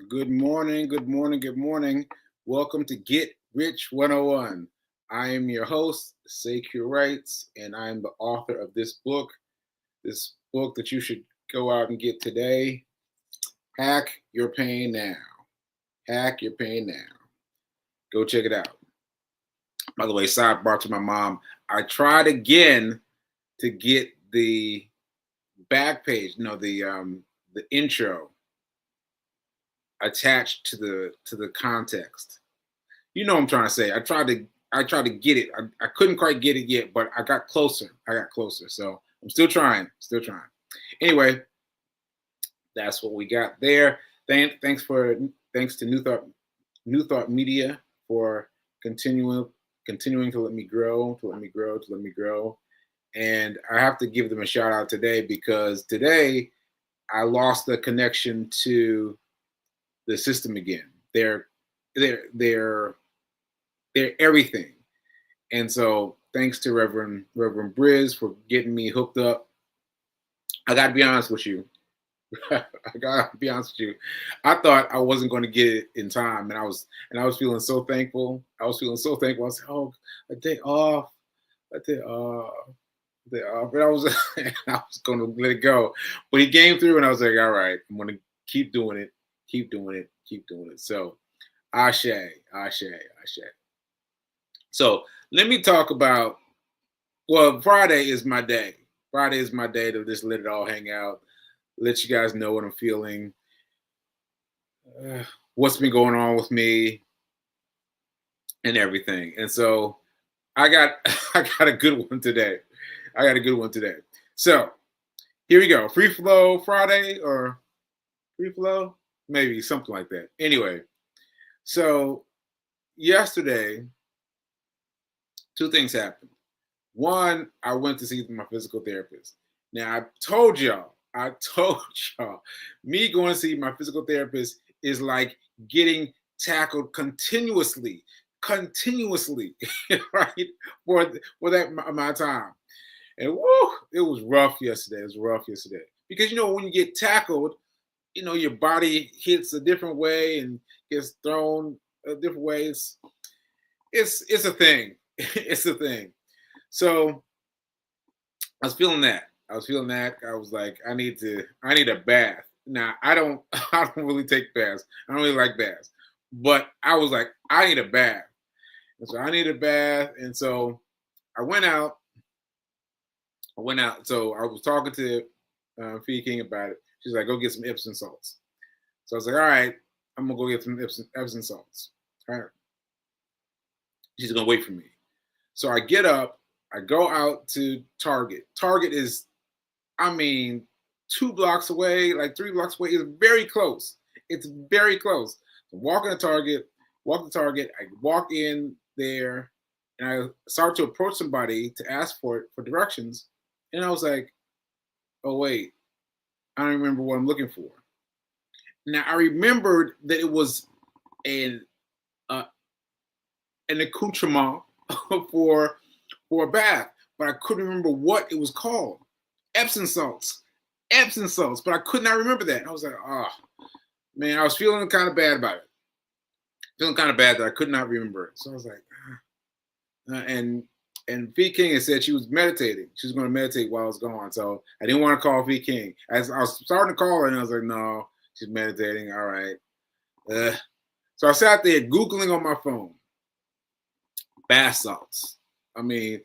Good morning, good morning, good morning. Welcome to Get Rich 101. I am your host, Secure Rights, and I'm the author of this book that you should go out and get today. Hack Your Pain Now. Hack Your Pain Now. Go check it out. By the way, sidebar to my mom. I tried again to get the back page, the intro attached to the context. You know what I'm trying to say. I tried to get it. I couldn't quite get it yet, but I got closer. So I'm still trying. Anyway, that's what we got there. Thanks to New Thought Media for continuing to let me grow. And I have to give them a shout out today because today I lost the connection to the system again. They're everything. And so thanks to Reverend Briz for getting me hooked up. I gotta be honest with you. I thought I wasn't going to get it in time, and I was feeling so thankful. I was like, oh, a day off. And I was I was going to let it go, but he came through, and I was like, all right, I'm going to keep doing it. So, ashe. So let me talk about. Well, Friday is my day. To just let it all hang out, let you guys know what I'm feeling, what's been going on with me, and everything. And so I got a good one today. So here we go. Free flow Friday or free flow, maybe something like that. Anyway, so yesterday, two things happened. One, I went to see my physical therapist. Now I told y'all, me going to see my physical therapist is like getting tackled continuously, right? For that amount of time. And woo, it was rough yesterday. Because when you get tackled, your body hits a different way and gets thrown a different way. It's a thing. It's a thing. So I was feeling that. I was like, I need a bath. Now I don't really take baths. I don't really like baths. But I was like, I need a bath. And so I need a bath. And so I went out. So I was talking to Fee King about it. She's like, go get some Epsom salts. So I was like, all right, I'm gonna go get some Epsom salts. All right. She's gonna wait for me. So I get up, I go out to Target. Target is, 2 blocks away, like 3 blocks away. It's very close. So walk to Target, I walk in there, and I start to approach somebody to ask for directions. And I was like, oh wait, I don't remember what I'm looking for. Now I remembered that it was an accoutrement for a bath, but I couldn't remember what it was called. Epsom salts, but I could not remember that. I was like, oh man, I was feeling kind of bad about it. Feeling kind of bad that I could not remember it. So I was like, and V King had said she was meditating. She was going to meditate while I was gone. So I didn't want to call V King. As I was starting to call her, and I was like, no, she's meditating. All right. So I sat there Googling on my phone. Bath salts. Bath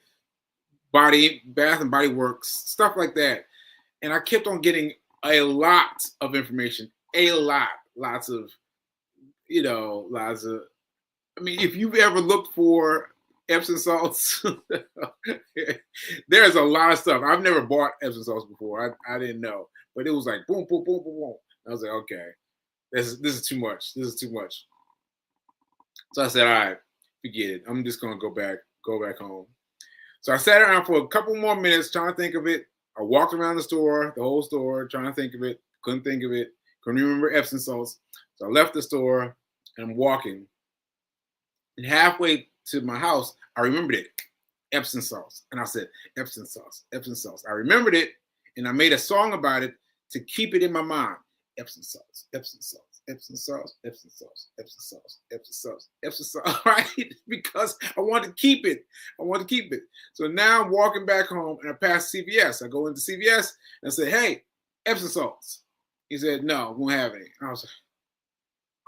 and Body Works, stuff like that. And I kept on getting a lot of information. Lots of, if you've ever looked for Epsom salts, there's a lot of stuff. I've never bought Epsom salts before. I didn't know. But it was like boom, boom, boom, boom, boom. I was like, okay, this is too much. So I said, all right, forget it. I'm just gonna go back home. So I sat around for a couple more minutes trying to think of it. I walked around the whole store, trying to think of it. Couldn't think of it. Couldn't remember Epsom salts. So I left the store and I'm walking. And halfway to my house, I remembered it. Epsom salts. And I said, Epsom salts. I remembered it and I made a song about it to keep it in my mind. Epsom salts. Epsom sauce, Epsom sauce, Epsom sauce, Epsom sauce, Epsom sauce, right? Because I want to keep it. I want to keep it. So now I'm walking back home and I pass CVS. I go into CVS and I say, hey, Epsom salts. He said, no, we won't have any. I was like,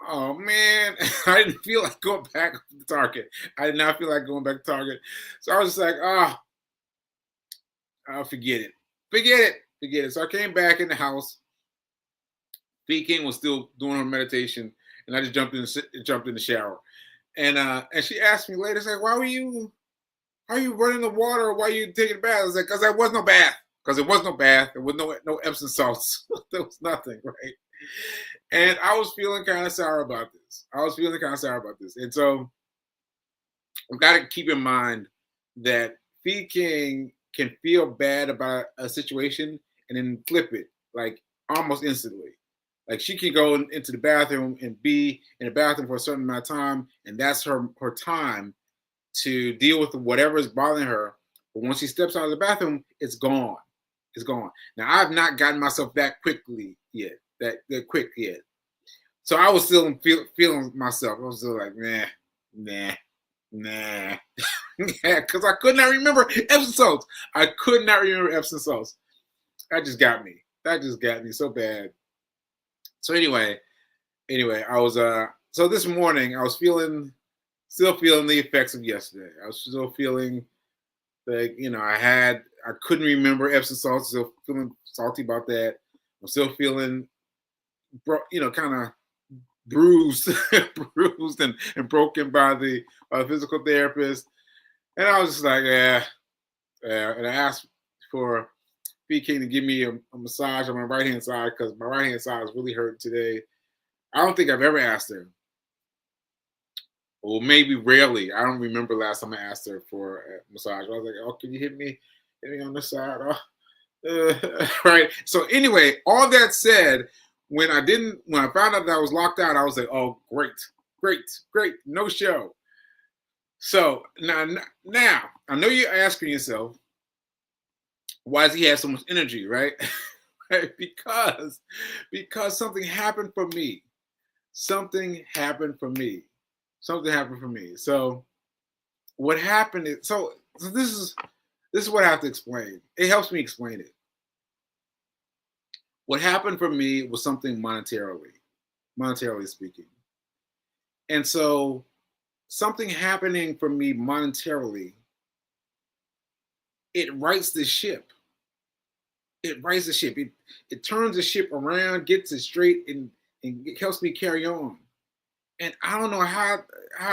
oh man, I didn't feel like going back to Target. I did not feel like going back to Target. So I was just like, oh, forget it. Forget it. Forget it. So I came back in the house. B King was still doing her meditation, and I just jumped in the shower. And she asked me later, like, why are you running the water? Why are you taking a bath? I was like, because there was no bath. Because there was no bath. There was no Epsom salts. There was nothing, right? And I was feeling kind of sour about this. And so I've got to keep in mind that Feed King can feel bad about a situation and then flip it like almost instantly. Like she can go into the bathroom and be in the bathroom for a certain amount of time, and that's her time to deal with whatever is bothering her. But once she steps out of the bathroom, it's gone. It's gone. Now I've not gotten myself that quickly yet, that quick yet. So I was still feeling myself. I was still like, nah, because I could not remember Epsom salts. I could not remember Epsom salts. That just got me. That just got me so bad. So anyway, I was so this morning I was still feeling the effects of yesterday. I was still feeling like, I couldn't remember Epsom salts, still feeling salty about that. I'm still feeling kind of bruised and broken by the physical therapist. And I was just like, yeah. And I asked for King to give me a massage on my right hand side because my right hand side is really hurting today. I don't think I've ever asked her, or maybe rarely. I don't remember last time I asked her for a massage. I was like, oh, can you hit me on the side? Right. So anyway, all that said, when I found out that I was locked out, I was like, oh, great, no show. So now I know you're asking yourself, why does he have so much energy, right? because something happened for me. Something happened for me. So what happened is, so this is what I have to explain. It helps me explain it. What happened for me was something monetarily speaking. And so something happening for me monetarily, it rights the ship. It rights the ship. It turns the ship around, gets it straight, and it helps me carry on. And I don't know how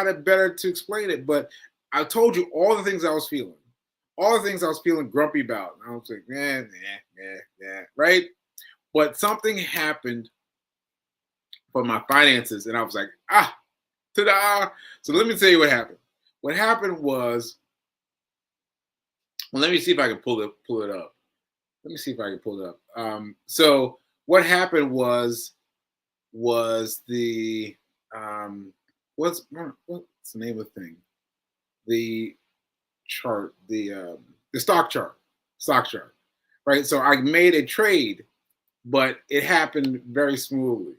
to better to explain it, but I told you all the things I was feeling. All the things I was feeling grumpy about. I was like, right? But something happened for my finances, and I was like, ta-da! So let me tell you what happened. What happened was, well, let me see if I can pull it up. Let me see if I can pull it up. So what happened was the what's the name of the thing? The chart, the stock chart, right? So I made a trade, but it happened very smoothly.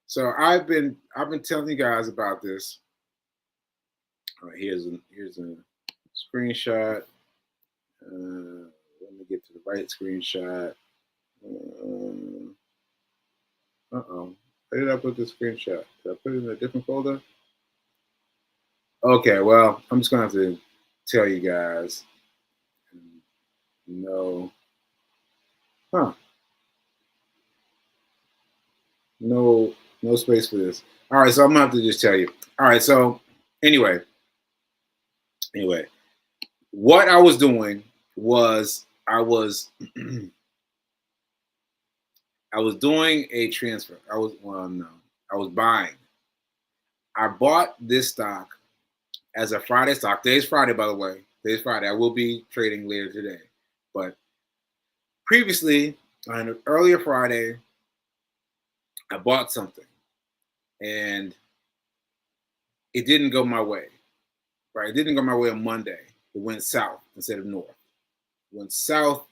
So I've been telling you guys about this. All right, here's a screenshot. Let me get to the right screenshot. Where did I put the screenshot? Did I put it in a different folder? Okay, well, I'm just gonna have to tell you guys. No. No space for this. All right, so I'm gonna have to just tell you. All right, so anyway, what I was doing was I was doing a transfer. I was buying. I bought this stock as a Friday stock. Today's Friday, by the way. Today's Friday. I will be trading later today. But previously, on an earlier Friday, I bought something. And it didn't go my way. Right? It didn't go my way on Monday. It went south instead of north. It went south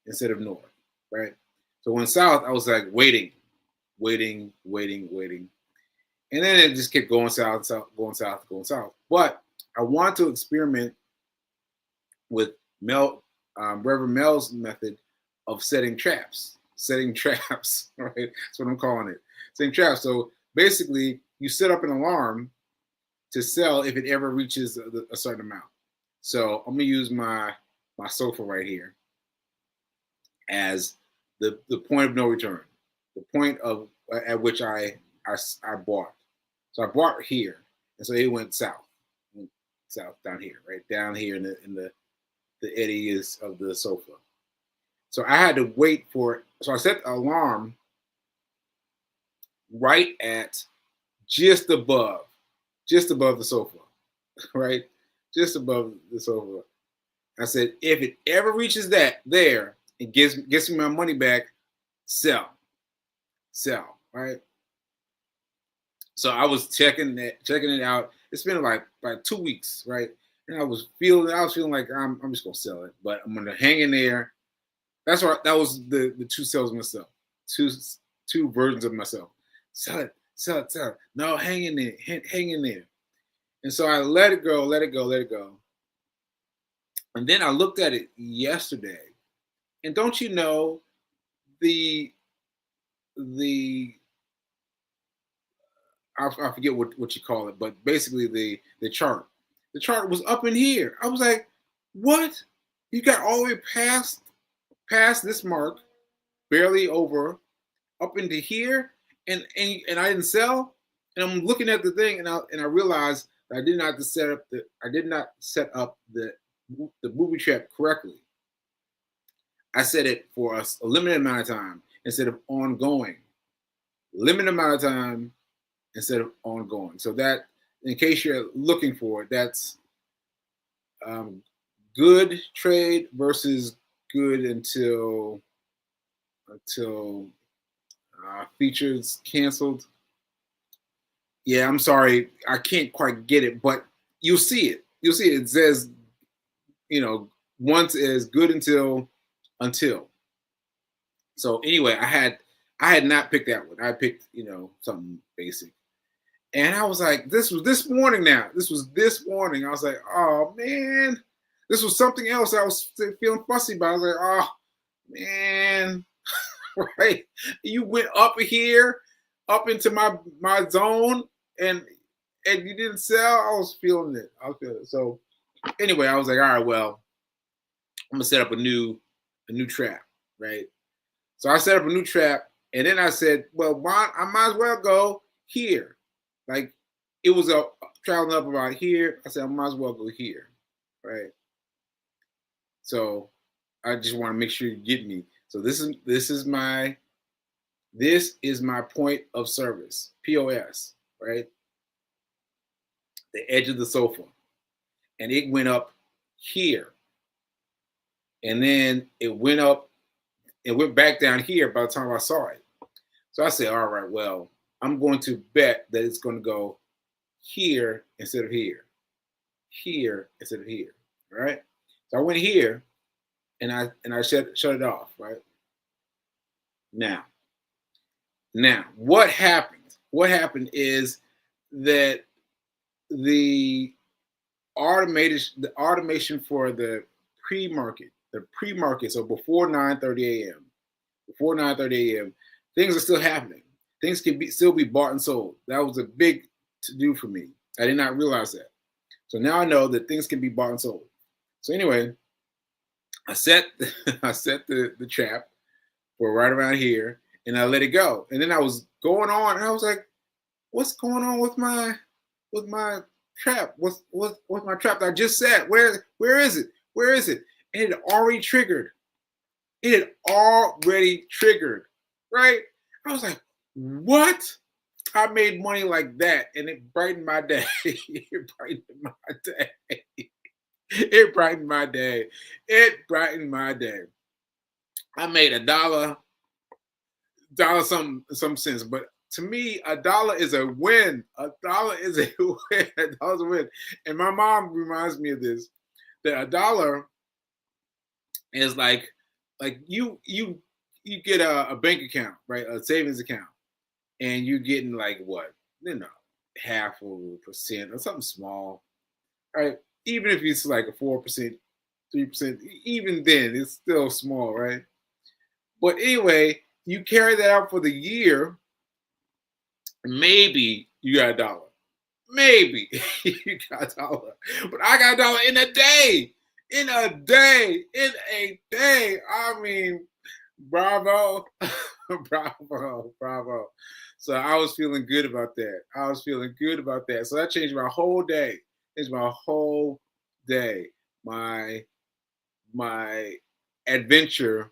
instead of north. Right? So when south, I was like waiting. waiting, waiting, waiting. And then it just kept going south, south, going south, going south. But I want to experiment with Reverend Mel's method of setting traps. Setting traps, right? That's what I'm calling it. Setting traps. So basically, you set up an alarm to sell if it ever reaches a certain amount. So I'm gonna use my sofa right here as the point of no return, the point of at which I bought. So I bought here, and so it went south, down here, right down here in the eddies of the sofa. So I had to wait for it. So I set the alarm right at just above the sofa, right, just above the sofa. I said, if it ever reaches that there and gets me my money back, sell, right? So I was checking it out. It's been like 2 weeks, right? And I was feeling like I'm just gonna sell it, but I'm gonna hang in there. That's what that was the two selves of myself, two versions of myself. Sell it, sell it, sell it. No, hang in there, hang in there. And so I let it go, let it go, let it go. And then I looked at it yesterday, and don't you know the I forget what you call it, but basically the chart. The chart was up in here. I was like, what? You got all the way past this mark, barely over, up into here, and I didn't sell. And I'm looking at the thing, and I realized that I did not set up the booby trap correctly. I set it for a limited amount of time instead of ongoing. Limited amount of time instead of ongoing. So that, in case you're looking for it, that's good trade versus good until features canceled. Yeah, I'm sorry, I can't quite get it, but you'll see it. You'll see it. It says, once is good until. So anyway, I had not picked that one. I picked, something basic. And I was like, this was this morning now. This was this morning. I was like, oh man, this was something else I was feeling fussy about. I was like, oh man, right? You went up here, up into my zone, and you didn't sell. I was feeling it. So anyway, I was like, all right, well, I'm gonna set up a new trap, right? So I set up a new trap, and then I said, well, I might as well go here. Like, it was traveling up about here. I said, I might as well go here, right? So I just want to make sure you get me. So this is my point of service, POS, right? The edge of the sofa, and it went up here, and then it went back down here by the time I saw it. So I said, all right, well, I'm going to bet that it's going to go here instead of here. Here instead of here, right? So I went here, and I shut it off, right? Now, what happened? What happened is that the automation for the pre-market, so before 9:30 a.m., things are still happening. Things can still be bought and sold. That was a big to do for me. I did not realize that. So now I know that things can be bought and sold. So anyway, I set the trap for right around here, and I let it go. And then I was going on, and I was like, what's going on with my trap? What's my trap that I just set? Where is it? Where is it? And it had already triggered. Right? I was like, what? I made money like that, and it brightened my day. It brightened my day. It brightened my day. It brightened my day. I made $1, some cents, but to me, $1 is a win. $1 is a win. $1 is a win. And my mom reminds me of this, that $1 is like you get a bank account, right? A savings account. and you're getting like what, half of a percent or something small, right? Even if it's like a 4%, 3%, even then it's still small, right? But anyway, you carry that out for the year, maybe you got a dollar. Maybe you got a dollar. But I got a dollar in a day. In a day. In a day. I mean, bravo. Bravo. Bravo. So I was feeling good about that. I was feeling good about that. So that changed my whole day. It's my whole day. My adventure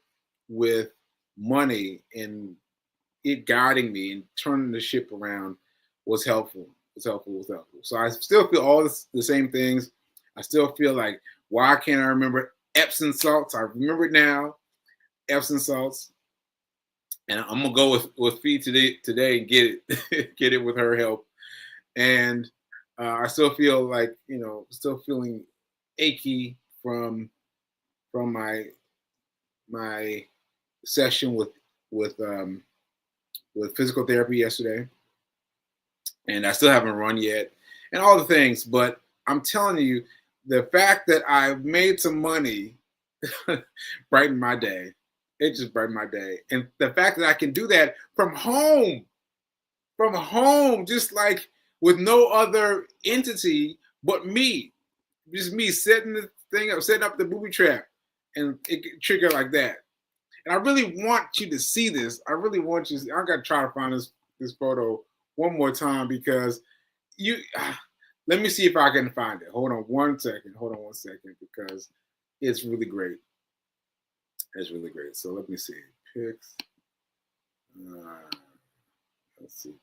with money and it guiding me and turning the ship around was helpful. Was helpful. Was helpful. So I still feel all the same things. I still feel like, why can't I remember Epsom salts? I remember it now, Epsom salts, and I'm gonna go with Fee today and get it get it with her help. And I still feel like still feeling achy from my session with with physical therapy yesterday, and I still haven't run yet, and all the things. But I'm telling you, the fact that I made some money brightened my day. It just brightened my day, and the fact that I can do that from home, just like with no other entity but me, just me setting the thing up, setting up the booby trap, and it triggered like that. And I really want you to see this. I really want you. I got to try to find this photo one more time because you. Let me see if I can find it. Hold on one second. Hold on one second because it's really great. It's really great. So let me see. Pics. Let's see.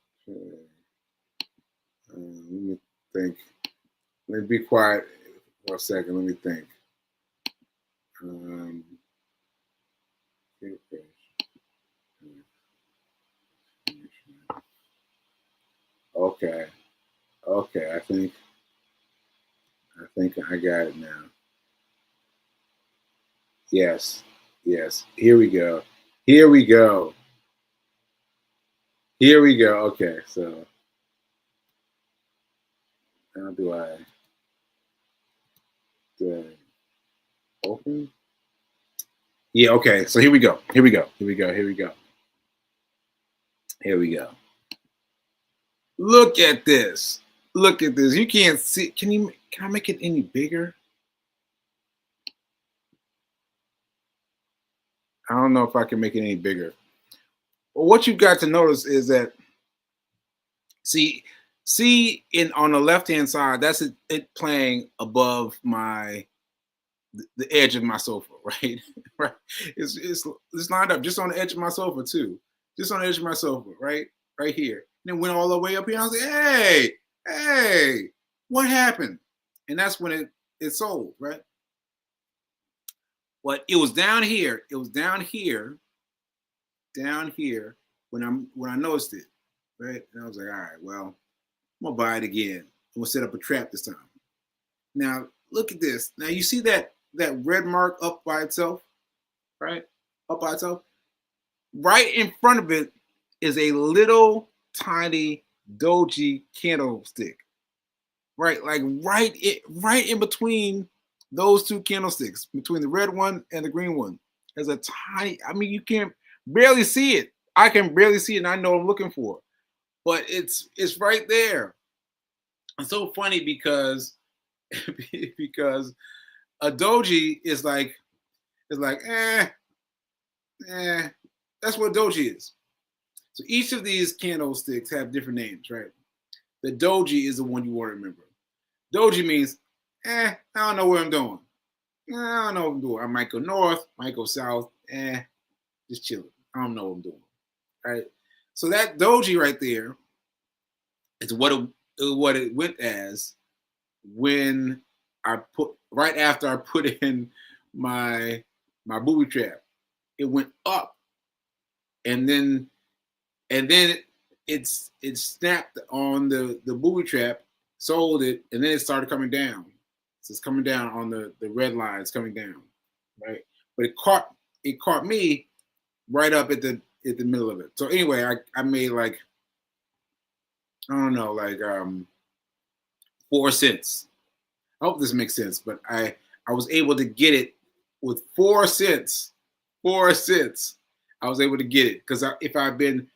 Let me think. Let me be quiet for a second. Let me think. Okay. Okay. I think I got it now. Yes. Yes. Here we go. Here we go. Here we go. Okay. So how do I open? Yeah. Okay. So here we go. Here we go. Here we go. Here we go. Here we go. Look at this. Look at this. You can't see. Can I make it any bigger? I don't know if I can make it any bigger. Well, what you got to notice is that see in on the left hand side, that's it playing above the edge of my sofa, right? Right. It's lined up just on the edge of my sofa too. Just on the edge of my sofa, right? Right here. And it went all the way up here. I was like, hey, what happened? And that's when it sold, right? But it was down here. It was down here when I noticed it, right? And I was like, all right, well, I'm gonna buy it again. I'm gonna set up a trap this time. Now look at this. Now you see that red mark up by itself, right? Up by itself. Right in front of it is a little tiny doji candlestick. Right, like right in between those two candlesticks, between the red one and the green one. There's a tiny, I mean, you can barely see it. I can barely see it, and I know what I'm looking for. But it's right there. It's so funny because because a doji is like that's what doji is. So each of these candlesticks have different names, right? The doji is the one you want to remember. Doji means, I don't know where I'm doing. I don't know what I'm doing. I might go north, might go south, just chilling. I don't know what I'm doing. All right. So that doji right there is what it went as when I put right after I put in my booby trap. It went up, and then it snapped on the booby trap, sold it, and then it started coming down. So it's coming down on the red line. It's coming down, right? But it caught me right up at the middle of it. So anyway, I made like I don't know, like 4 cents. I hope this makes sense, but I was able to get it with 4 cents. 4 cents. I was able to get it because if I'd been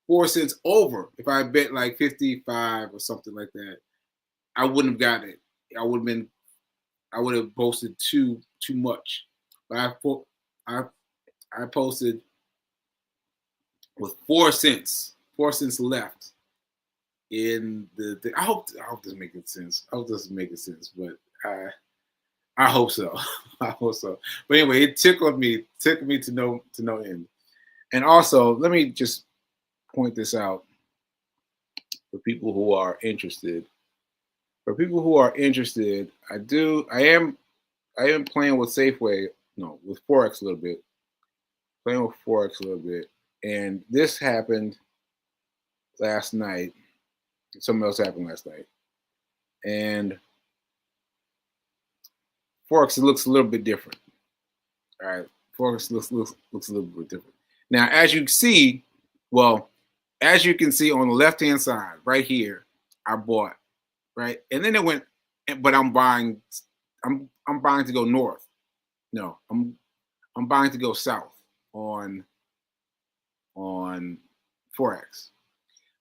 4 cents over, if I bet like 55 or something like that, I wouldn't have gotten it. I would have been. I would have posted too much. But I I posted with 4 cents. 4 cents left in the I hope this is making sense. I hope this is making sense, but I hope so. I hope so. But anyway, it tickled me to no end. And also, let me just point this out for people who are interested. For people who are interested, I am playing with Safeway, no, with Forex a little bit. Playing with Forex a little bit. And this happened last night. Something else happened last night. And Forex looks a little bit different. All right. Forex looks a little bit different. Now, as you see, well, as you can see on the left-hand side, right here, I bought, right? And then it went, but I'm buying to go north. No, I'm buying to go south on Forex.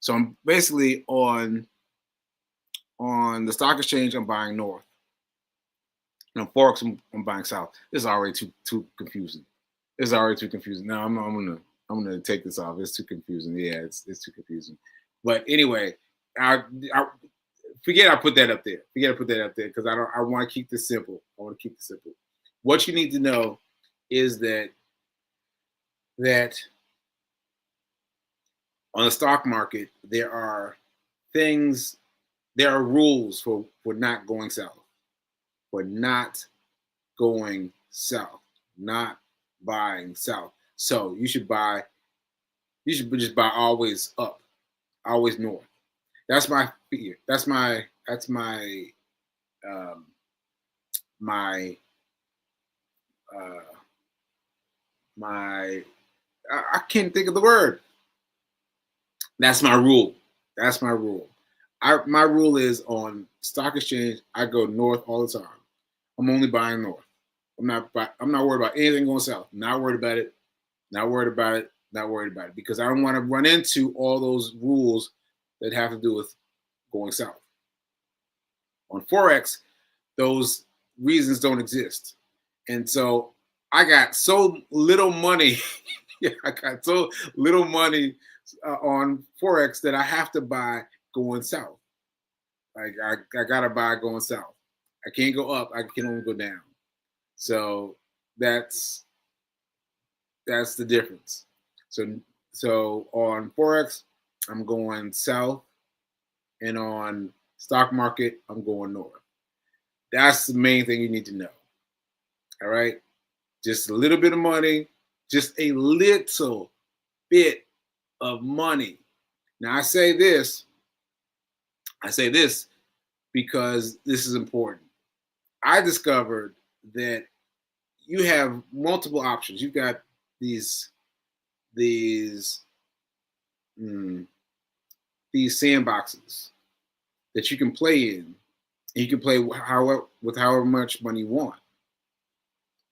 So I'm basically on the stock exchange, I'm buying north. And on Forex, I'm buying south. This is already too confusing. It's already too confusing. Now I'm gonna take this off. It's too confusing. Yeah, it's too confusing. But anyway, I forget I put that up there. Forget I put that up there because I want to keep this simple. I want to keep this simple. What you need to know is that on the stock market there are rules for not going south, for not going south, not buying south. So you should just buy always up, always north. That's my fear. Um, my uh, my I can't think of the word. That's my rule. That's my rule. My rule is on stock exchange. I go north all the time. I'm only buying north. I'm not worried about anything going south. Not worried about it. Not worried about it. Not worried about it because I don't want to run into all those rules that have to do with going south. On Forex, those reasons don't exist. And so I got so little money. Yeah, I got so little money on Forex that I have to buy going south. Like I gotta buy going south. I can't go up. I can only go down. So that's the difference. So on Forex, I'm going south, and on stock market, I'm going north. That's the main thing you need to know. All right, just a little bit of money, just a little bit of money. Now I say this because this is important. I discovered that you have multiple options. You've got these mm, these sandboxes that you can play in. And you can play with however much money you want.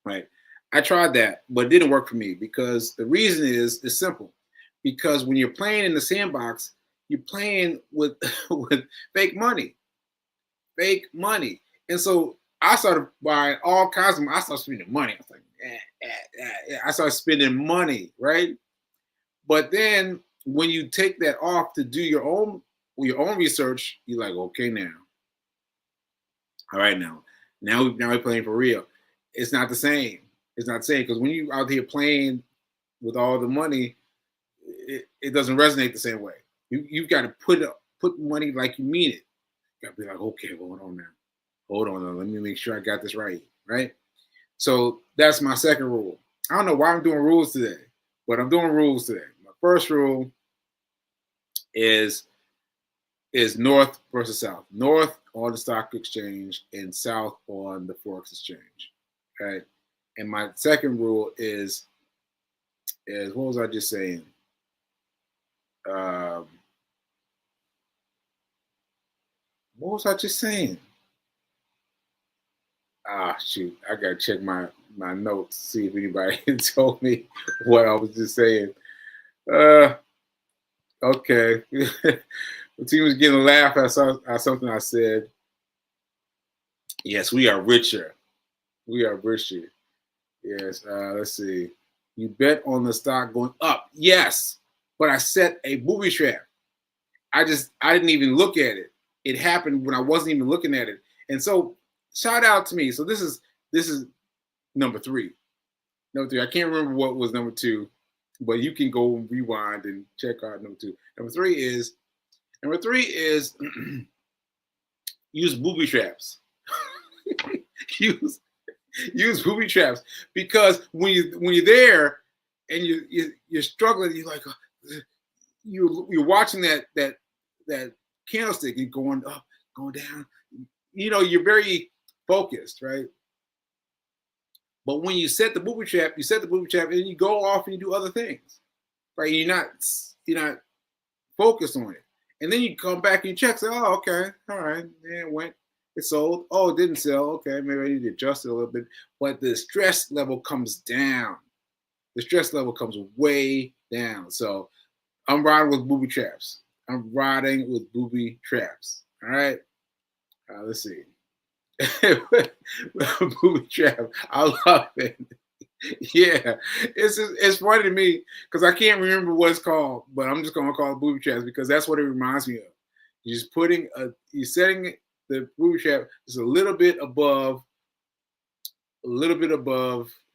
Right? I tried that, but it didn't work for me because the reason is simple. Because when you're playing in the sandbox, you're playing with with fake money, and so I started buying all kinds of. I started spending money. I was like, I started spending money, right? But then when you take that off to do your own research, you're like, okay, now, all right, now we're playing for real. It's not the same. It's not the same because when you out here playing with all the money, it doesn't resonate the same way. You've got to put money like you mean it. You got to be like, okay, hold on now. Hold on now. Let me make sure I got this right. Right? So that's my second rule. I don't know why I'm doing rules today, but I'm doing rules today. My first rule is north versus south. North on the stock exchange and south on the forex exchange. Okay. And my second rule is what was I just saying? Um, What was I just saying? Ah, shoot. I got to check my notes, see if anybody told me what I was just saying. Uh, okay. The team was getting a laugh at something I said. Yes, we are richer. We are richer. Yes. Let's see. You bet on the stock going up. Yes. But I set a booby trap. I didn't even look at it. It happened when I wasn't even looking at it. And so shout out to me. So this is number three. Number three. I can't remember what was number two, but you can go and rewind and check out number two. Number three is use booby traps. use use booby traps, because when you're there and you're struggling, you're like you're watching that candlestick and going up, going down. You're very focused, right? But when you set the booby trap, and you go off and you do other things, right? You're not focused on it, and then you come back and you check. Say, oh, okay, all right, yeah, it went. It sold. Oh, it didn't sell. Okay, maybe I need to adjust it a little bit. But the stress level comes down. The stress level comes way down. So I'm riding with booby traps. All right. Let's see. Booby trap. I love it. Yeah, it's funny to me because I can't remember what it's called, but I'm just gonna call it booby traps because that's what it reminds me of. You're setting the booby trap just a little bit above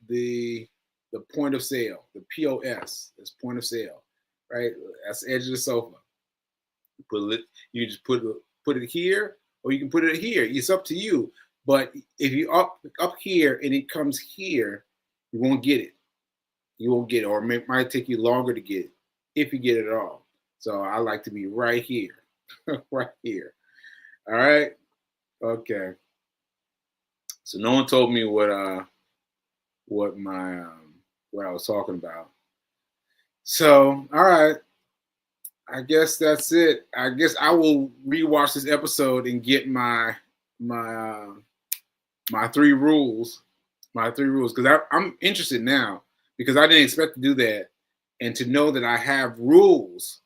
the point of sale, the POS. That's point of sale, right? That's the edge of the sofa. You just put it here, or you can put it here. It's up to you. But if you up here and it comes here, you won't get it. You won't get it, or it might take you longer to get it, if you get it at all. So I like to be right here, right here. All right. Okay. So no one told me what my what I was talking about. So all right. I guess that's it. I guess I will rewatch this episode and get my three rules, because I'm interested now because I didn't expect to do that, and to know that I have rules.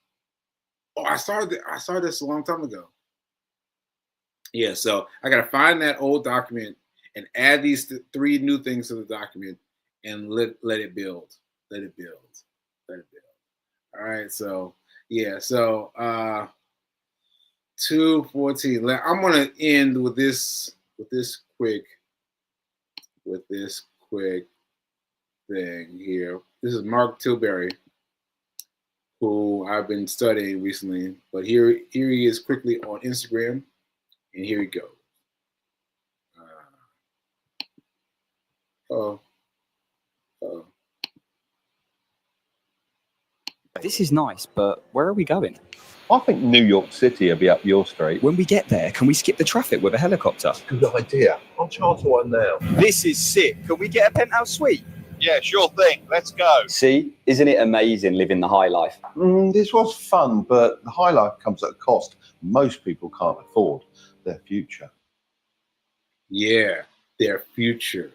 Oh, I started this a long time ago. Yeah, so I got to find that old document and add these three new things to the document and let it build. Let it build. Let it build. All right, so yeah, so 2:14. I'm gonna end with this quick thing here. This is Mark Tilbury, who I've been studying recently, but here he is quickly on Instagram, and here he goes. Oh. This is nice, but where are we going? I think New York City will be up your street. When we get there, can we skip the traffic with a helicopter? Good idea. I'll charter one now. This is sick. Can we get a penthouse suite? Yeah, sure thing. Let's go. See, isn't it amazing living the high life? This was fun, but the high life comes at a cost most people can't afford. Their future. Yeah, their future.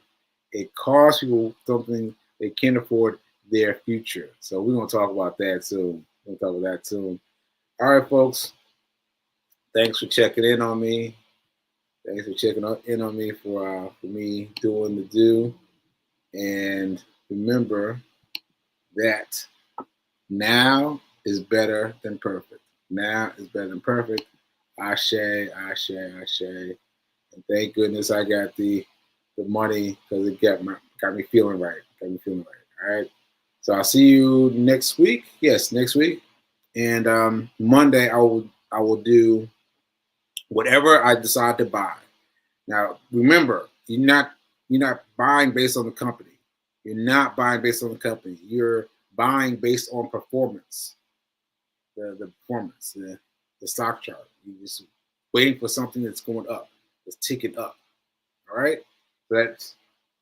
It costs people something they can't afford, their future. So we're going to talk about that soon. All right, folks. Thanks for checking in on me. Thanks for checking in on me for me doing the do. And remember that now is better than perfect. Now is better than perfect. Ashe, ashe, ashe. And thank goodness I got the money, because it got me feeling right. All right. So I'll see you next week. Yes, next week. And Monday I will do whatever I decide to buy. Now remember, you're not buying based on the company. You're not buying based on the company. You're buying based on performance. The performance, the stock chart. You're just waiting for something that's going up, that's ticking up. All right. So that's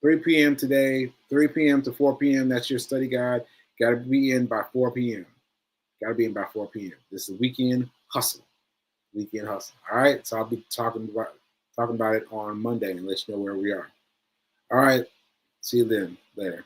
3 p.m. today, 3 p.m. to 4 p.m. That's your study guide. Got to be in by 4 p.m. This is the weekend hustle. Weekend hustle. All right. So I'll be talking about it on Monday and let you know where we are. All right. See you then. Later.